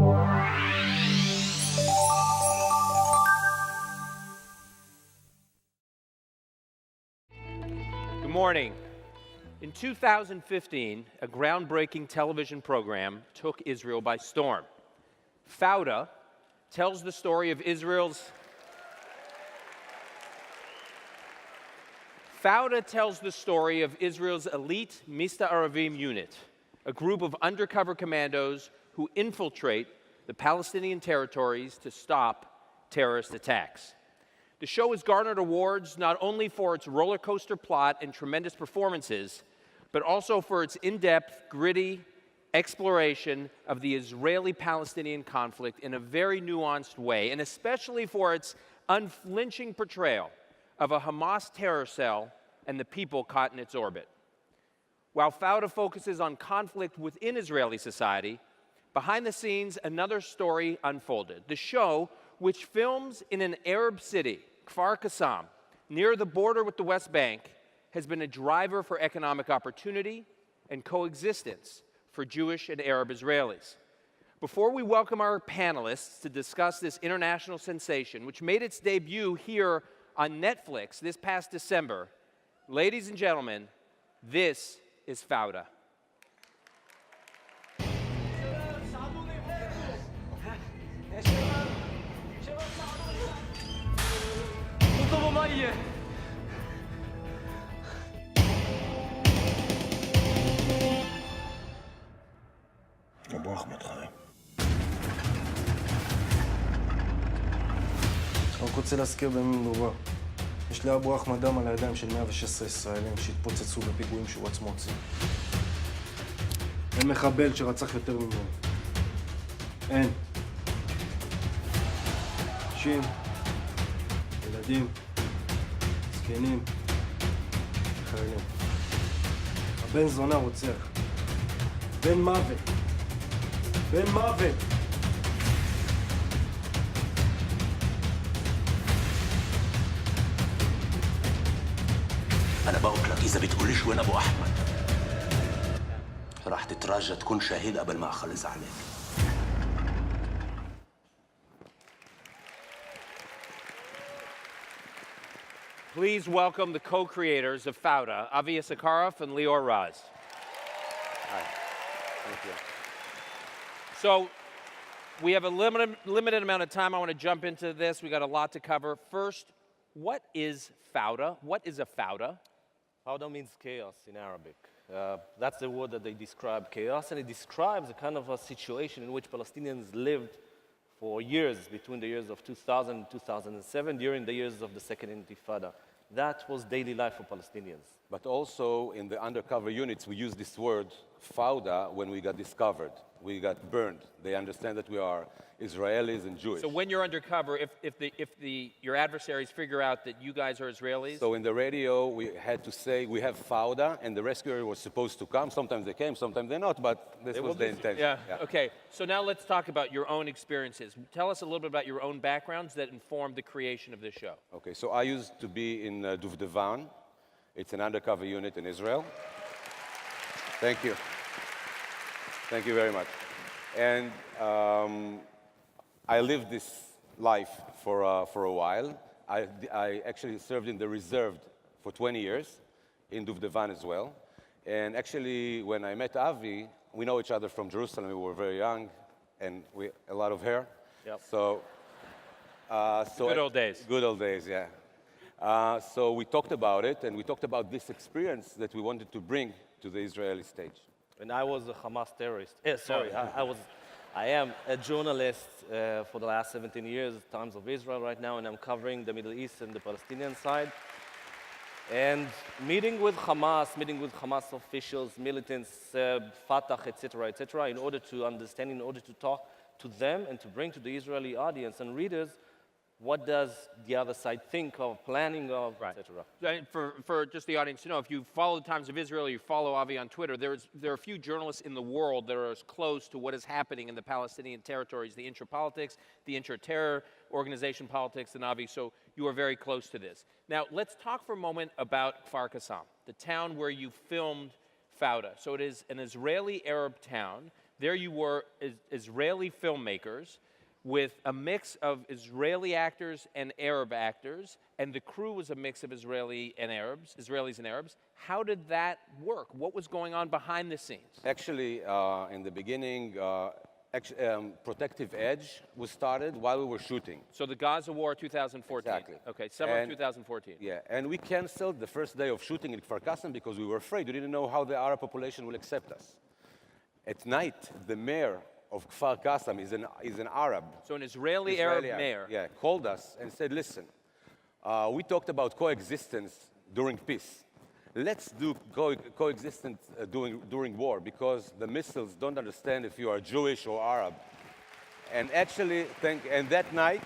Good morning. In 2015, a groundbreaking television program took Israel by storm. Fauda tells the story of Israel's elite Mista Aravim unit, a group of undercover commandos who infiltrate the Palestinian territories to stop terrorist attacks. The show has garnered awards not only for its roller coaster plot and tremendous performances, but also for its in-depth, gritty exploration of the Israeli-Palestinian conflict in a very nuanced way, and especially for its unflinching portrayal of a Hamas terror cell and the people caught in its orbit. While Fauda focuses on conflict within Israeli society, behind the scenes, another story unfolded. The show, which films in an Arab city, Kfar Qassam, near the border with the West Bank, has been a driver for economic opportunity and coexistence for Jewish and Arab Israelis. Before we welcome our panelists to discuss this international sensation, which made its debut here on Netflix this past December, ladies and gentlemen, this is Fauda. אבו אחמד חיים. רק רוצה להזכיר במי מדובר. יש לאבו אחמד דם על הידיים של 116 ישראלים שהתפוצצו בפיגועים שהוא עצמו הוציא. אין מחבל שרצח יותר ממנו. אין. נשים, ילדים, זקנים, חיילים. הבן זונה רוצח. בן מוות. בן מוות. أنا بقولك إذا بتقوليش وين أبو أحمد راح تتراجع تكون شهيد قبل ما أخلص عليك. Please welcome the co-creators of Fauda, Avi Issacharoff and Lior Raz. Hi. Thank you. So, we have a limited amount of time. I want to jump into this. We got a lot to cover. First, what is Fauda? What is a Fauda? Fauda means chaos in Arabic. That's the word that they describe, chaos, and it describes a kind of a situation in which Palestinians lived for years, between the years of 2000 and 2007, during the years of the Second Intifada. That was daily life for Palestinians. But also in the undercover units, we use this word, Fauda, when we got discovered. We got burned. They understand that we are Israelis and Jewish. So when you're undercover, if your adversaries figure out that you guys are Israelis? So in the radio, we had to say we have Fauda, and the rescuer was supposed to come. Sometimes they came, sometimes they not, but this was the intention. Yeah, okay. So now let's talk about your own experiences. Tell us a little bit about your own backgrounds that informed the creation of this show. Okay, so I used to be in Duvdevan. It's an undercover unit in Israel. Thank you. Thank you very much. And I lived this life for a while. I actually served in the reserve for 20 years in Duvdevan as well. And actually, when I met Avi, we know each other from Jerusalem. We were very young, and a lot of hair. Yep. So good old days. Good old days, yeah. So we talked about it, and we talked about this experience that we wanted to bring to the Israeli stage. And I was a Hamas terrorist. I am a journalist for the last 17 years, Times of Israel right now, and I'm covering the Middle East and the Palestinian side. And meeting with Hamas officials, militants, Fatah, etc., in order to understand, in order to talk to them and to bring to the Israeli audience and readers what does the other side think of, planning of, etc. For just the audience to know, if you follow the Times of Israel, you follow Avi on Twitter, there are a few journalists in the world that are as close to what is happening in the Palestinian territories, the intra-politics, the intra-terror organization politics, and Avi, so you are very close to this. Now, let's talk for a moment about Kfar Qassam, the town where you filmed Fauda. So it is an Israeli Arab town there you were, Israeli filmmakers with a mix of Israeli actors and Arab actors, and the crew was a mix of Israelis and Arabs. How did that work? What was going on behind the scenes? Actually, in the beginning, Protective Edge was started while we were shooting. So the Gaza War 2014. Exactly. Okay, summer of And- 2014. Yeah, and we canceled the first day of shooting in Kfar Kasem because we were afraid. We didn't know how the Arab population will accept us. At night, the mayor of Kfar Kasem is an Arab. So an Israeli-Arab Arab, mayor. yeah, called us and said, listen, we talked about coexistence during peace. Let's do coexistence during war because the missiles don't understand if you are Jewish or Arab. And actually, and that night,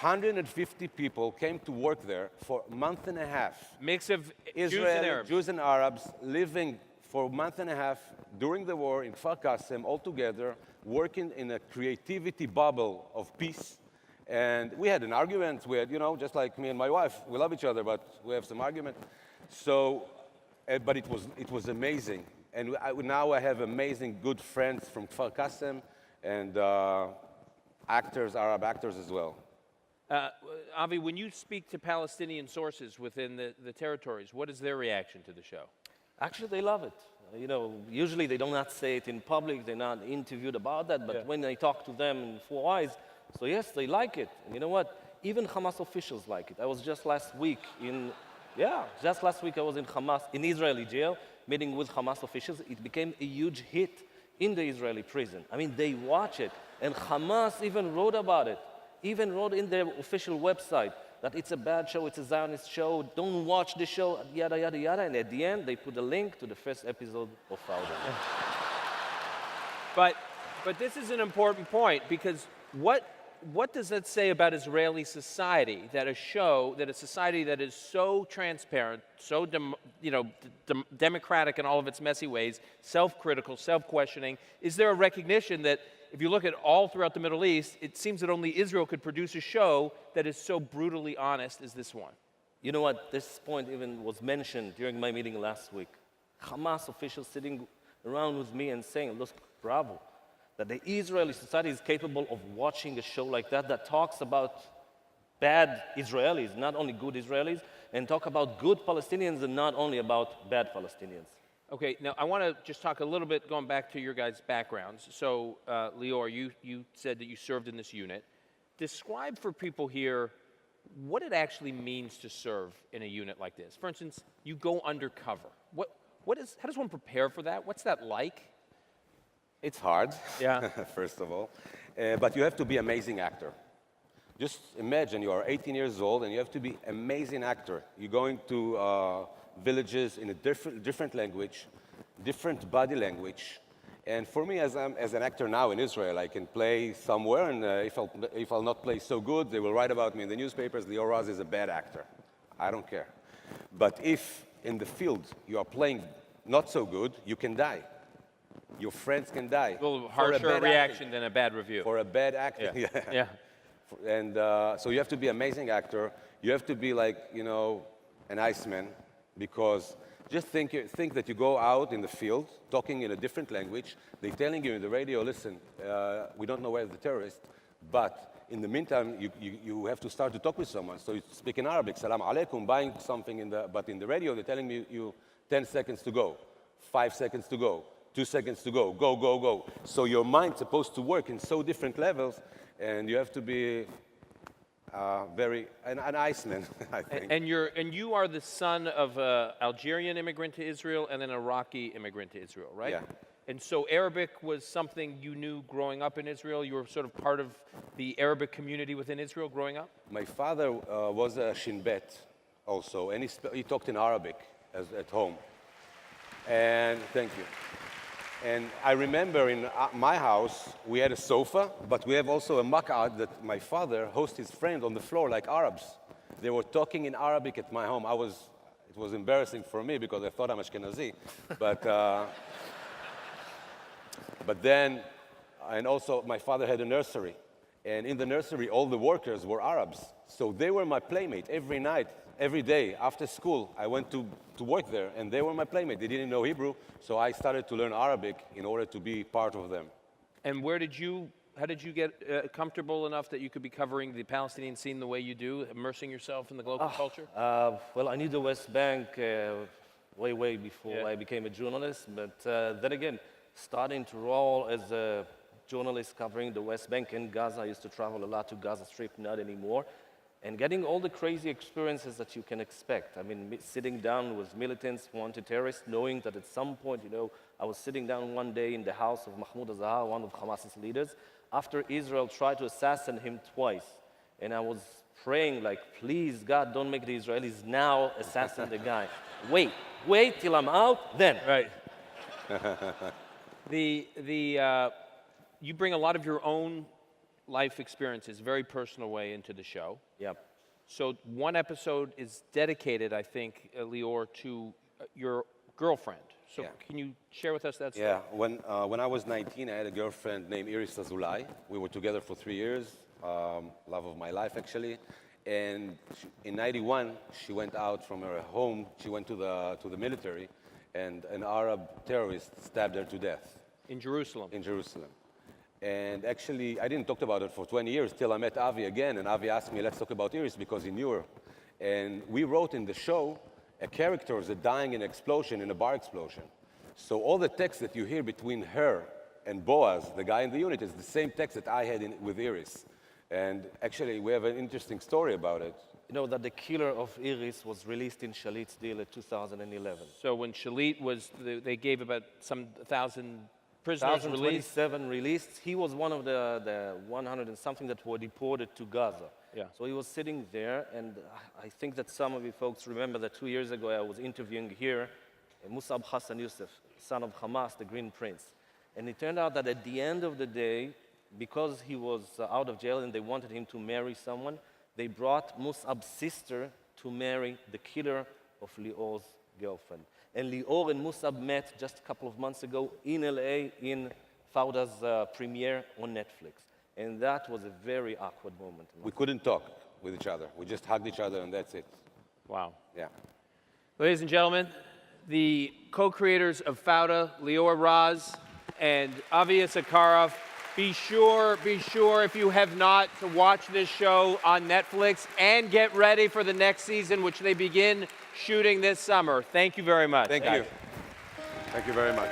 150 people came to work there for a month and a half. Mix of Jews and Israeli Arabs. Jews and Arabs living for a month and a half during the war in Kfar Kasem, all together, working in a creativity bubble of peace. And we had an argument. We had, just like me and my wife, we love each other, but we have some argument. So, but it was amazing. And now I have amazing, good friends from Kfar Kasem and Arab actors as well. Avi, when you speak to Palestinian sources within the territories, what is their reaction to the show? Actually, they love it. Usually they do not say it in public. They're not interviewed about that. But when I talk to them in Four Eyes, so yes, they like it. And you know what? Even Hamas officials like it. I was just last week I was in Hamas, in Israeli jail, meeting with Hamas officials. It became a huge hit in the Israeli prison. I mean, they watch it. And Hamas even wrote about it. Even wrote in their official website that it's a bad show, it's a Zionist show, don't watch the show, yada, yada, yada. And at the end, they put a link to the first episode of Fauda. But this is an important point because what does that say about Israeli society that a society that is so transparent, so democratic in all of its messy ways, self-critical, self-questioning, is there a recognition that if you look at all throughout the Middle East, it seems that only Israel could produce a show that is so brutally honest as this one? You know what? This point even was mentioned during my meeting last week. Hamas officials sitting around with me and saying, look, bravo, that the Israeli society is capable of watching a show like that talks about bad Israelis, not only good Israelis, and talk about good Palestinians and not only about bad Palestinians. Okay, now I want to just talk a little bit, going back to your guys' backgrounds. So, Lior, you said that you served in this unit. Describe for people here what it actually means to serve in a unit like this. For instance, you go undercover. How does one prepare for that? What's that like? It's hard, Yeah. first of all, but you have to be an amazing actor. Just imagine you are 18 years old and you have to be an amazing actor. You're going to villages in a different language, different body language. And for me, as an actor now in Israel, I can play somewhere, and if I'll not play so good, they will write about me in the newspapers, Lior Raz is a bad actor. I don't care. But if in the field you are playing not so good, you can die. Your friends can die. A little For a harsher bad reaction acting. than a bad review. For a bad acting. Yeah. Yeah. And so you have to be an amazing actor. You have to be like, an Iceman, because just think that you go out in the field talking in a different language. They're telling you in the radio, listen, we don't know where's the terrorist, but in the meantime, you have to start to talk with someone. So you speak in Arabic, salam alaikum, buying something, but in the radio, they're telling you 10 seconds to go, 5 seconds to go, 2 seconds to go, go, go, go. So your mind's supposed to work in so different levels, and you have to be an Iceman, I think. And you are the son of an Algerian immigrant to Israel and an Iraqi immigrant to Israel, right? Yeah. And so Arabic was something you knew growing up in Israel? You were sort of part of the Arabic community within Israel growing up? My father was a Shin Bet also, and he talked in Arabic at home. And thank you. And I remember in my house, we had a sofa, but we have also a mak'ad that my father hosts his friends on the floor like Arabs. They were talking in Arabic at my home. It was embarrassing for me because I thought I'm Ashkenazi. But then, and also my father had a nursery. And in the nursery, all the workers were Arabs. So they were my playmate every night. every day after school, I went to work there, and they were my playmate. They didn't know Hebrew, so I started to learn Arabic in order to be part of them. And how did you get comfortable enough that you could be covering the Palestinian scene the way you do, immersing yourself in the local culture? Well, I knew the West Bank way before I became a journalist, but then again, starting to roll as a journalist covering the West Bank and Gaza. I used to travel a lot to Gaza Strip, not anymore. And getting all the crazy experiences that you can expect. I mean, sitting down with militants, wanted terrorists, knowing that at some point, I was sitting down one day in the house of Mahmoud Azhar, one of Hamas's leaders, after Israel tried to assassinate him twice. And I was praying, like, please, God, don't make the Israelis now assassinate the guy. Wait till I'm out, then. Right. You bring a lot of your own life experiences, very personal way into the show. Yep. So one episode is dedicated, I think, Lior, to your girlfriend. So can you share with us that story? Yeah, when I was 19, I had a girlfriend named Iris Azulay. We were together for 3 years, love of my life, actually. And in '91, she went out from her home. She went to the military, and an Arab terrorist stabbed her to death. In Jerusalem? In Jerusalem. And actually, I didn't talk about it for 20 years till I met Avi again, and Avi asked me, let's talk about Iris, because he knew her. And we wrote in the show a character is dying in an explosion, in a bar explosion. So all the text that you hear between her and Boaz, the guy in the unit, is the same text that I had with Iris. And actually, we have an interesting story about it. You know that the killer of Iris was released in Shalit's deal in 2011. So when Shalit was, they gave about some 1,000 prisoners released? 1,027 released. He was one of the 100 and something that were deported to Gaza. Yeah. So he was sitting there, and I think that some of you folks remember that 2 years ago I was interviewing here Musab Hassan Youssef, son of Hamas, the Green Prince. And it turned out that at the end of the day, because he was out of jail and they wanted him to marry someone, they brought Musab's sister to marry the killer of Lior's girlfriend. And Lior and Musab met just a couple of months ago in LA in Fauda's premiere on Netflix. And that was a very awkward moment. We couldn't talk with each other. We just hugged each other, and that's it. Wow. Yeah. Ladies and gentlemen, the co-creators of Fauda, Lior Raz and Avi Issacharoff, be sure if you have not to watch this show on Netflix and get ready for the next season, which they begin shooting this summer. Thank you very much. Thank you. Thank you very much.